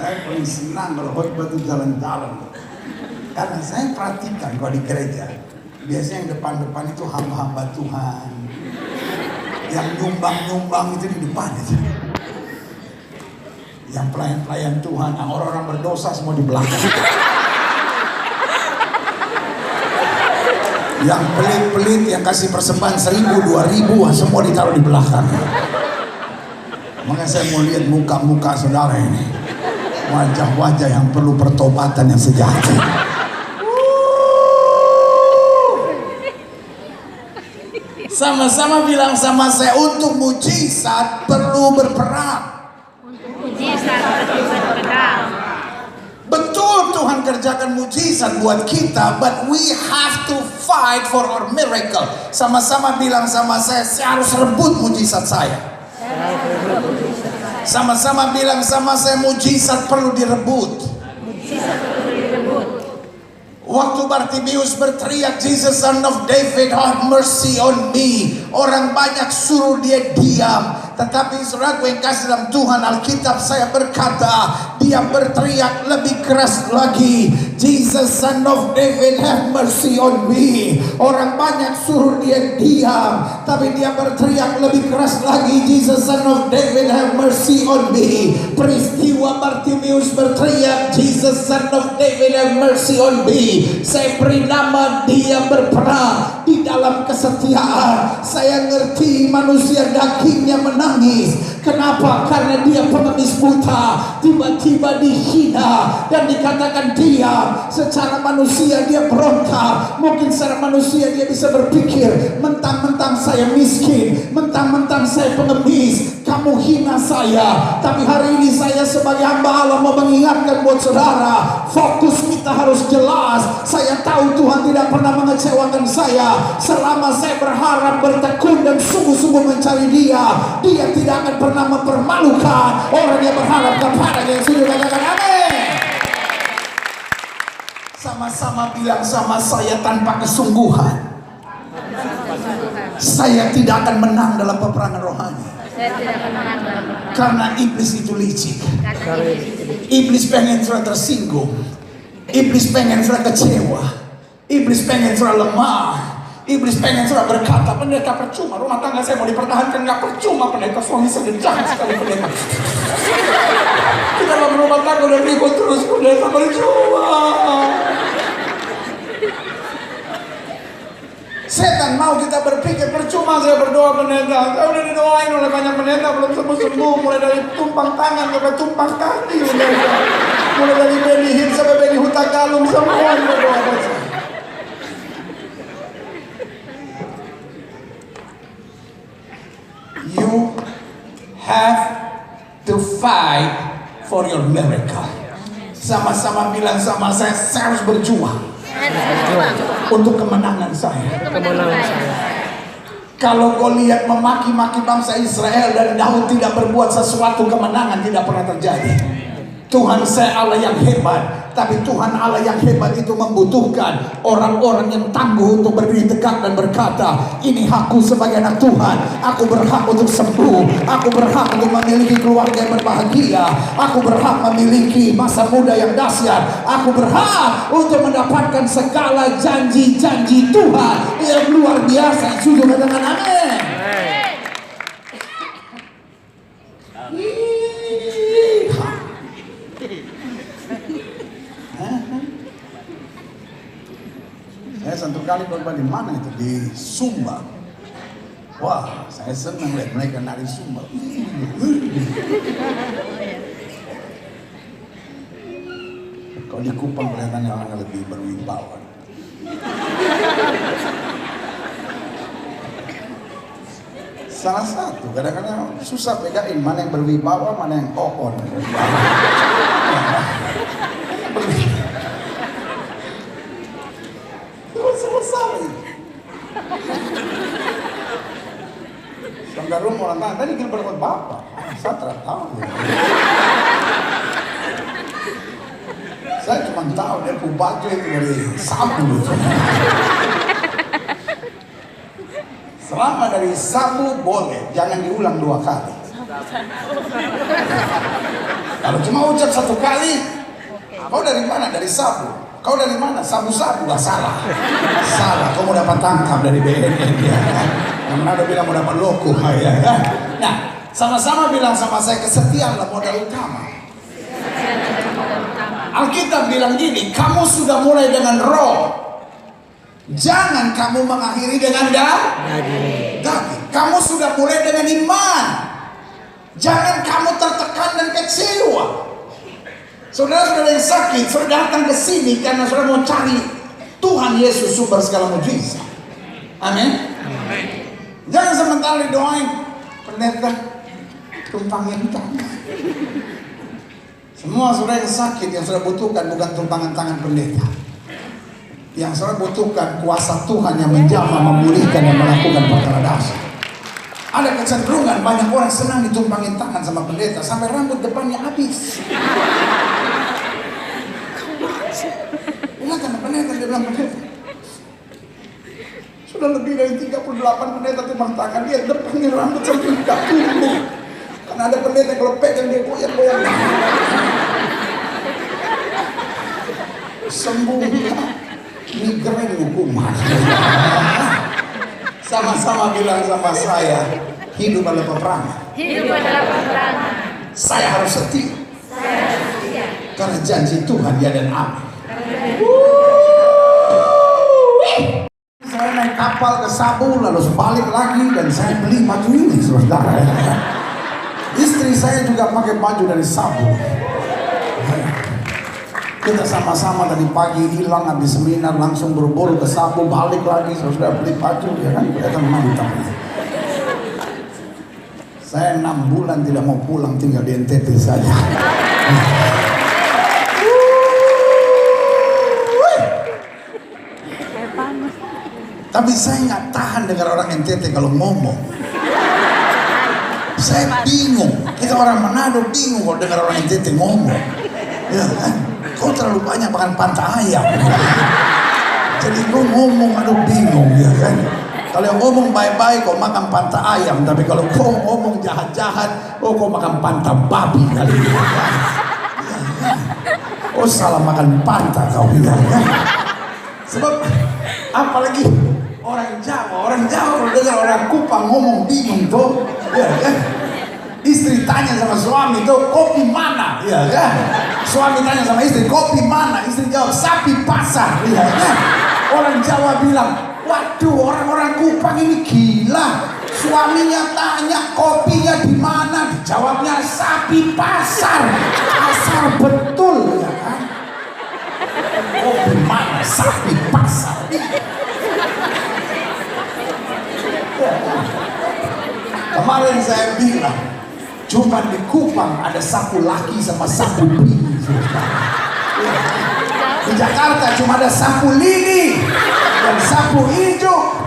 Saya paling senang kalau khotbah itu jalan-jalan. Karena saya perhatikan kalau di gereja, biasanya yang depan-depan itu hamba-hamba Tuhan. Yang nyumbang-nyumbang itu di depan itu. Yang pelayan-pelayan Tuhan, yang orang-orang berdosa semua di belakang. Yang pelit-pelit, yang kasih persembahan 1.000, 2.000, semua ditaruh di belakang. Makanya saya mau lihat muka-muka saudara ini, wajah-wajah yang perlu pertobatan yang sejati. Sama-sama bilang sama saya, untuk mujizat perlu berperang. Mujizat perlu berperang. Betul Tuhan kerjakan mujizat buat kita, but we have to fight for our miracle. Sama-sama bilang sama saya harus rebut mujizat saya. Sama-sama bilang sama saya, mujizat perlu direbut. Waktu Bartimeus berteriak, Jesus son of David, have mercy on me, orang banyak suruh dia diam. Tetapi saudaraku yang kasih dalam Tuhan, Alkitab saya berkata, dia berteriak lebih keras lagi, Jesus son of David, have mercy on me. Orang banyak suruh dia diam, tapi dia berteriak lebih keras lagi, Jesus son of David, have mercy on me. Peristiwa Bartimeus berteriak, Jesus son of David, have mercy on me, saya beri nama dia berperang di dalam kesetiaan. Saya ngerti manusia dagingnya menangis. Kenapa? Karena dia pengemis buta, tiba-tiba dihina dan dikatakan diam. Secara manusia dia berontak. Mungkin secara manusia dia bisa berpikir, mentang-mentang saya miskin, mentang-mentang saya pengemis, kamu hina saya. Tapi hari ini saya sebagai hamba Allah mau mengingatkan buat saudara, fokus kita harus jelas. Saya tahu Tuhan tidak pernah mengecewakan saya selama saya berharap, bertekun dan sungguh-sungguh mencari Dia. Dia tidak akan pernah mempermalukan orang yang berharap kepadanya. Yang sudah katakan amin. Sama-sama bilang sama saya, tanpa kesungguhan saya tidak akan menang dalam peperangan rohani. Karena iblis itu licik. Iblis pengen sudah tersinggung. Iblis pengen sudah kecewa. Iblis pengen sudah lemah. Iblis pengen sudah berkata, pendeta percuma rumah tangga saya mau dipertahankan, nggak percuma pendeta, suami saya jahat sekali pendeta. Di dalam rumah tangga udah ribut terus pendeta, percuma. Setan mau kita berpikir percuma saya berdoa pendeta. Saya udah didoain oleh banyak pendeta belum sembuh-sembuh, mulai dari tumpang tangan sampai tumpang kaki, mulai dari Beni Hill sampai Beni Huta Galung, semua berdoa buat saya. You have to fight for your miracle. Sama-sama bilang sama saya harus berjuang untuk kemenangan saya. Kalau Goliat memaki-maki bangsa Israel dan Daud tidak berbuat sesuatu, kemenangan tidak pernah terjadi. Tuhan saya Allah yang hebat, tapi Tuhan Allah yang hebat itu membutuhkan orang-orang yang tangguh untuk berdiri tegak dan berkata, ini hakku sebagai anak Tuhan, aku berhak untuk sembuh, aku berhak untuk memiliki keluarga yang berbahagia, aku berhak memiliki masa muda yang dahsyat, aku berhak untuk mendapatkan segala janji-janji Tuhan yang luar biasa. Sudah dengan amin. Saya satu kali berubah di mana itu, di Sumba. Wah, saya senang lihat mereka nari Sumba. Kalau di Kupang kelihatannya orang lebih berwibawa. Salah satu, kadang-kadang susah bedain mana yang berwibawa, mana yang on. Sanggarum orang tanya, tadi Gilbert buat bapak. Saya tidak tahu. Saya cuma tahu dia bupati itu dari Sabu. Selama dari Sabu boleh, jangan diulang 2 kali. Kalau cuma ucap satu kali, kau dari mana? Dari sabu. Kau dari mana? Sabu-sabu. Gak salah. Salah. Kau mau dapat tangkap dari BNN ya. Yang mana bilang mau dapat loku ya kan? Nah, sama-sama bilang sama saya, kesetiaanlah modal utama. Alkitab bilang gini, kamu sudah mulai dengan roh, jangan kamu mengakhiri dengan daging. Kamu sudah mulai dengan iman, jangan kamu tertekan dan kecewa. Saudara-saudara yang sakit, saudara datang ke sini karena saudara mau cari Tuhan Yesus sumber segala mujizat. Amin. Jangan sementara didoain, pendeta tumpangin tangan. Semua saudara yang sakit, yang saudara butuhkan bukan tumpangan tangan pendeta. Yang saudara butuhkan kuasa Tuhan yang menjamah, memulihkan, dan melakukan perkara dahsyat. Ada kecenderungan banyak orang senang ditumpangin tangan sama pendeta sampai rambut depannya habis. Bilang sama pendeta, dia bilang, pendeta, sudah lebih dari 38 pendeta tumpang tangan, dia depannya rambut sampai tidak tumbuh. Karena ada pendeta kalau pegang dia goyang-goyang. Sembuhlah migrain hukuman. Sama-sama bilang sama saya, hidup adalah peperangan. Hidup adalah peperangan. Saya harus setia. Karena janji Tuhan ya dan amin. Saya naik kapal ke Sabu, lalu balik lagi dan saya beli baju ini, saudara. Istri saya juga pakai baju dari Sabu. Kita sama-sama dari pagi hilang habis seminar langsung buru-buru ke Sabu, balik lagi sudah beli baju ya kan, kelihatan mantap. Saya 6 bulan tidak mau pulang, tinggal di NTT saja. Tapi saya nggak tahan dengan orang NTT kalau ngomong. Saya bingung. Kita orang Manado bingung kalau dengar orang NTT ngomong. Ya kan? Kau terlalu banyak makan pantai ayam. Jadi kau ngomong aduh bingung ya kan. Kalau yang ngomong baik-baik kau makan pantai ayam, tapi kalau kau ngomong jahat-jahat, oh kau makan pantai babi kali ini. Ya kan? Oh salah makan pantai kau ya kan. Sebab apalagi orang Jawa kalau dengar orang Kupang ngomong bingung tuh, ya kan? Istri tanya sama suami tuh, kopi mana? Ya kan? Suami tanya sama istri, kopi mana? Istri jawab, sapi pasar. Ya kan? Orang Jawa bilang, waduh orang-orang Kupang ini gila. Suaminya tanya kopinya di mana? Dijawabnya sapi pasar. Pasar betul ya kan? Kopi mana? Sapi pasar. Kemarin saya bilang, cuma di Kupang ada sapu laki sama sapu bini. Di Jakarta cuma ada sapu lili dan sapu hijau.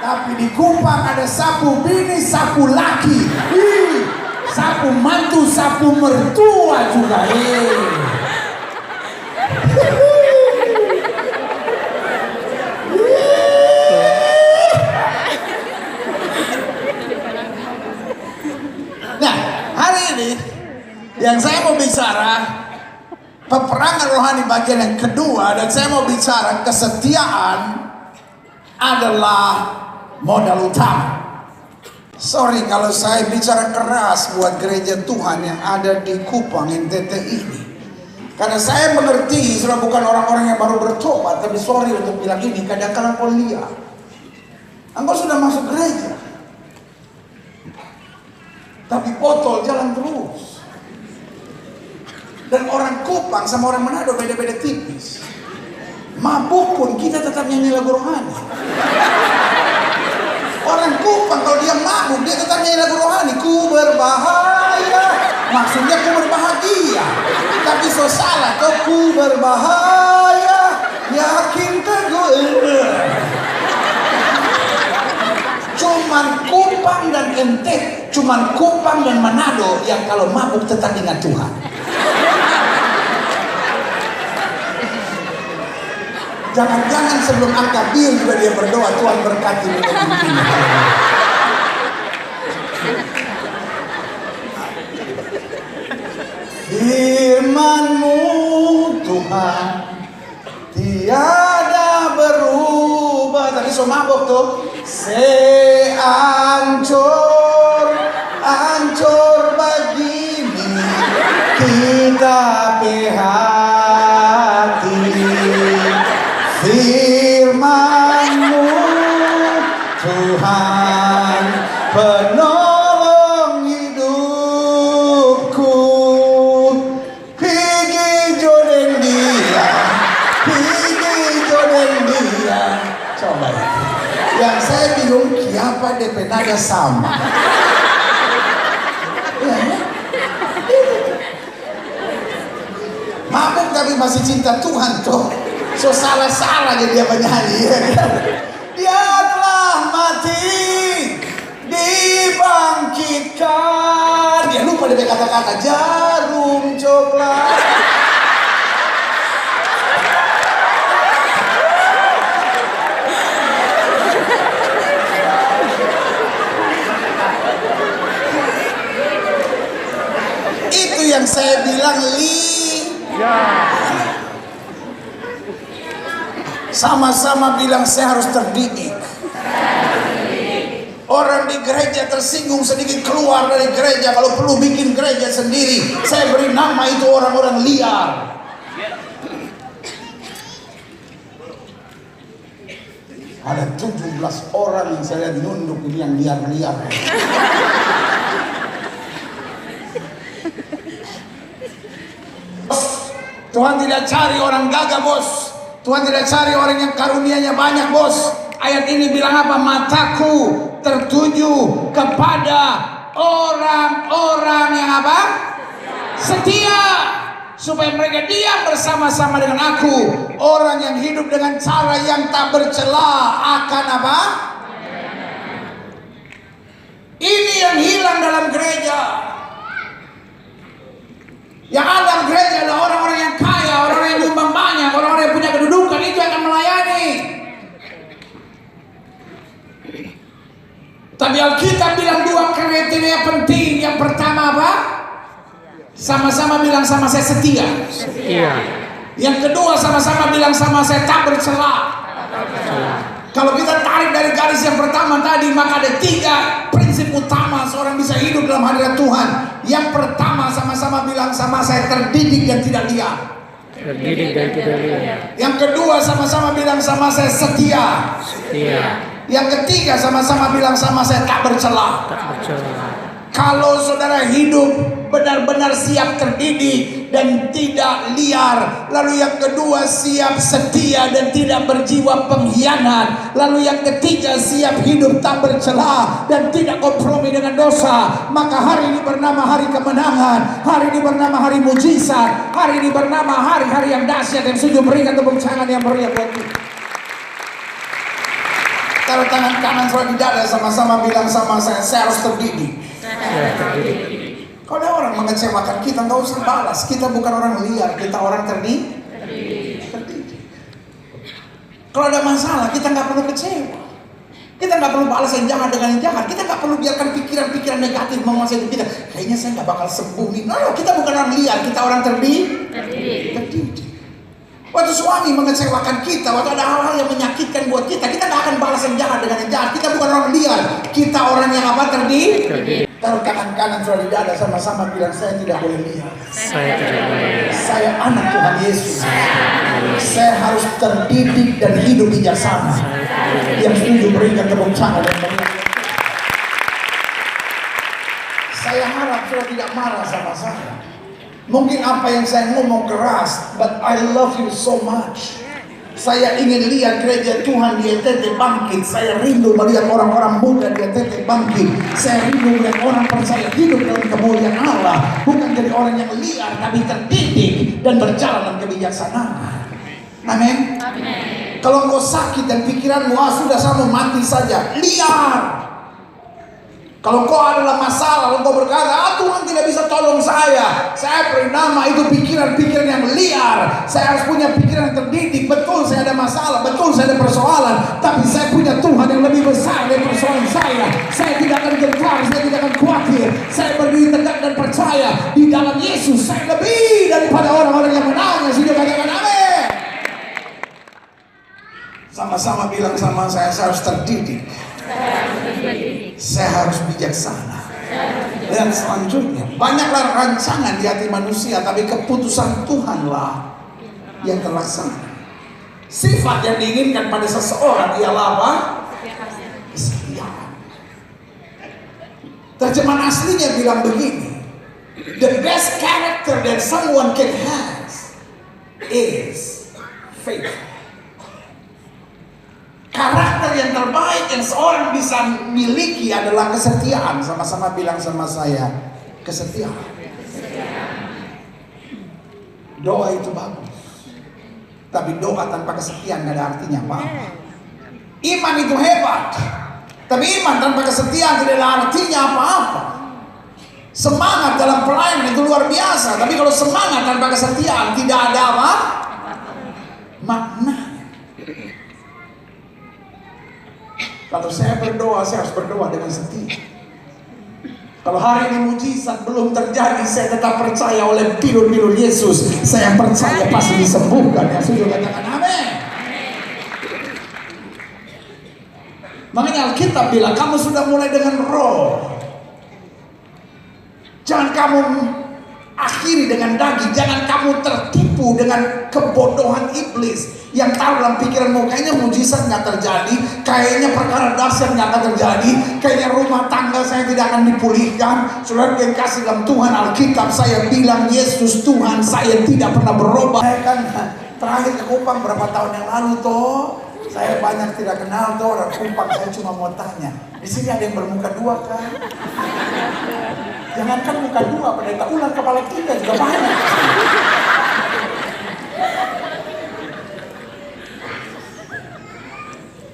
Tapi di Kupang ada sapu bini, sapu laki. Sapu mantu, sapu mertua juga. Nah, hari ini yang saya mau bicara peperangan rohani bagian yang kedua, dan saya mau bicara kesetiaan adalah modal utama. Sorry kalau saya bicara keras buat gereja Tuhan yang ada di Kupang NTT ini, karena saya mengerti sudah bukan orang-orang yang baru bertobat. Tapi sorry untuk bilang ini, kadang-kadang kau lihat engkau sudah masuk gereja tapi botol jalan terus. Dan orang Kupang sama orang Manado beda-beda tipis. Mabuk pun kita tetap nyanyi lagu rohani. Orang Kupang kalau dia mabuk dia tetap nyanyi lagu rohani. Ku berbahaya, maksudnya ku berbahagia. Tapi so salah kau, ku berbahaya, yakin teguh. Cuman Kupang dan NTT, cuman Kupang dan Manado yang kalau mabuk tetap ingat Tuhan. Jangan-jangan sebelum angkat bir juga dia berdoa, Tuhan berkati minum ini. firman tiada berubah. Tadi so mabok tuh. Seancur ancur begini kita hati, firman-Mu Tuhan penolong hidupku. Pigi joden dia. Coba ya. Yang saya bingung siapa DP nada sama. Mabuk tapi masih cinta Tuhan tuh. So salah-salah dia menyanyi. Dia telah mati, dibangkitkan. Dia lupa dia kata-kata jarum coklat. Itu yang saya bilang sama-sama bilang saya harus terdidik. Orang di gereja tersinggung sedikit keluar dari gereja, kalau perlu bikin gereja sendiri. Saya beri nama itu orang-orang liar. Ada 17 orang yang saya lihat nunduk ini yang liar-liar. Tuhan tidak cari orang gagah, bos. Tuhan tidak cari orang yang karunianya banyak, bos. Ayat ini bilang apa? Mataku tertuju kepada orang-orang yang apa? Setia, supaya mereka diam bersama-sama dengan aku. Orang yang hidup dengan cara yang tak bercela akan apa? Ini yang hilang dalam gereja. Yang ada dalam gereja adalah orang-orang yang kaya, orang-orang yang nyumbang banyak, orang-orang yang punya kedudukan, itu yang akan melayani. Tapi Alkitab bilang dua kriteria penting. Yang pertama apa? Sama-sama bilang sama saya setia. Yang kedua sama-sama bilang sama saya tak bercela. Kalau kita tarik dari garis yang pertama tadi, maka ada 3 prinsip utama seorang bisa hidup dalam hadirat Tuhan. Yang pertama sama-sama bilang sama saya terdidik dan tidak liar. Yang kedua sama-sama bilang sama saya setia. Yang ketiga sama-sama bilang sama saya tak bercela. Kalau saudara hidup benar-benar siap terdidik dan tidak liar, lalu yang kedua siap setia dan tidak berjiwa pengkhianat, lalu yang ketiga siap hidup tak bercela dan tidak kompromi dengan dosa, maka hari ini bernama hari kemenangan, hari ini bernama hari mujizat, hari ini bernama hari-hari yang dahsyat. Yang setuju berikan tepuk tangan yang meriah buat kita. Taruh tangan kanan saudara di dada, sama-sama bilang sama saya harus terdidik. Kalau ada orang mengecewakan kita, nggak usah balas. Kita bukan orang liar, kita orang terdidik. Kalau ada masalah, kita nggak perlu kecewa. Kita nggak perlu balas yang jahat dengan yang jahat. Kita nggak perlu biarkan pikiran-pikiran negatif menguasai hidup kita. Kayaknya saya nggak bakal sembuh nih. No, kita bukan orang liar, kita orang terdidik. Waktu suami mengecewakan kita, waktu ada hal-hal yang menyakitkan buat kita, kita nggak akan balas yang jahat dengan yang jahat. Kita bukan orang liar, kita orang yang apa? Terdidik. Taruh tangan kanan saudara di dada, sama-sama bilang saya tidak boleh liar. Saya anak Tuhan Yesus. Saya harus terdidik dan hidup bijaksana. Yang setuju berikan tepuk tangan dan berikan. Saya harap saudara tidak marah sama saya. Mungkin apa yang saya ngomong keras, but I love you so much. Saya ingin lihat gereja Tuhan di NTT bangkit. Saya rindu melihat orang-orang muda di NTT bangkit. Saya rindu melihat orang percaya hidup dalam kemuliaan Allah. Bukan jadi orang yang liar, tapi terdidik dan berjalan dalam kebijaksanaan. Amin. Kalau engkau sakit dan pikiranmu sudah sama mati saja, liar. Kalau kau adalah masalah, kalau kau berkata, Tuhan tidak bisa tolong saya beri nama itu pikiran-pikiran yang liar. Saya harus punya pikiran yang terdidik. Betul saya ada masalah, betul saya ada persoalan, tapi saya punya Tuhan yang lebih besar dari persoalan saya. Saya tidak akan gentar, saya tidak akan khawatir. Saya berdiri tegak dan percaya di dalam Yesus. Saya lebih daripada orang-orang yang menangis. Sudah katakan amin. Sama-sama bilang sama saya harus terdidik. Saya harus bijaksana. Dan selanjutnya, banyaklah rancangan di hati manusia, tapi keputusan Tuhanlah yang terlaksana. Sifat yang diinginkan pada seseorang ialah apa? Kesetiaan. Terjemahan aslinya bilang begini, the best character that someone can have is faith. Karakter yang terbaik yang seorang bisa miliki adalah kesetiaan. Sama-sama bilang sama saya, kesetiaan. Doa itu bagus, tapi doa tanpa kesetiaan gak ada artinya apa-apa. Iman itu hebat, tapi iman tanpa kesetiaan tidak ada artinya apa-apa. Semangat dalam pelayanan itu luar biasa, tapi kalau semangat tanpa kesetiaan tidak ada apa? Maknanya. Kalau saya berdoa, saya harus berdoa dengan setia. Kalau hari ini mujizat belum terjadi, saya tetap percaya oleh pilur-pilur Yesus. Saya percaya pasti disembuhkan. Yang setuju katakan amin. Makanya Alkitab bilang, kamu sudah mulai dengan roh. Jangan kamu akhiri dengan daging. Jangan kamu tertipu dengan kebodohan iblis yang tahu dalam pikiranmu kayaknya mujizat nggak terjadi, kayaknya perkara dahsyat nggak akan terjadi, kayaknya rumah tangga saya tidak akan dipulihkan. Saudara yang kasih dalam Tuhan, Alkitab saya bilang Yesus Tuhan saya tidak pernah berubah. Saya kan terakhir ke Kupang berapa tahun yang lalu toh, saya banyak tidak kenal tuh orang Kupang. Saya cuma mau tanya, di sini ada yang bermuka dua kan? Jangankan muka dua, pendeta ular kepala kita juga banyak.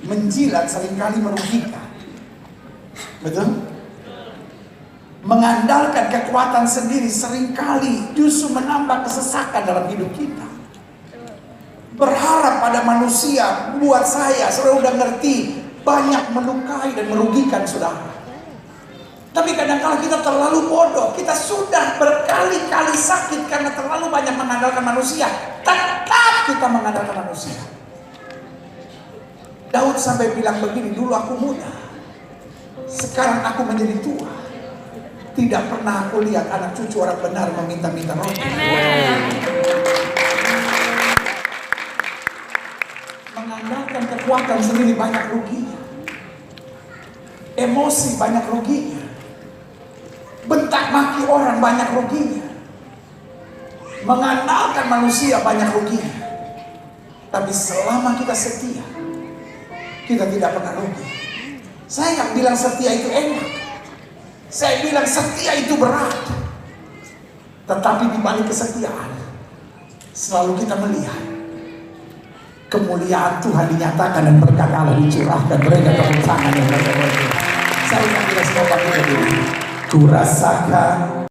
Menjilat seringkali merugikan, betul? Mengandalkan kekuatan sendiri seringkali justru menambah kesesakan dalam hidup kita. Berharap pada manusia, buat saya, saudara udah ngerti, banyak melukai dan merugikan saudara. Tapi kadang-kadang kita terlalu bodoh, kita sudah berkali-kali sakit karena terlalu banyak mengandalkan manusia. Tetap kita mengandalkan manusia. Daud sampai bilang begini, dulu aku muda, sekarang aku menjadi tua. Tidak pernah aku lihat anak cucu orang benar meminta-minta roti. Mengandalkan kekuatan sendiri banyak ruginya. Emosi banyak ruginya. Bentak maki orang banyak ruginya. Mengandalkan manusia banyak ruginya. Tapi selama kita setia, kita tidak pernah rugi. Saya nggak bilang setia itu enak. Saya bilang setia itu berat. Tetapi di balik kesetiaan, selalu kita melihat kemuliaan Tuhan dinyatakan dan berkat Allah dicurahkan. Mereka tepuk tangan yang berdoa. Saya nggak bilang semoga kita dulu. Ku rasakan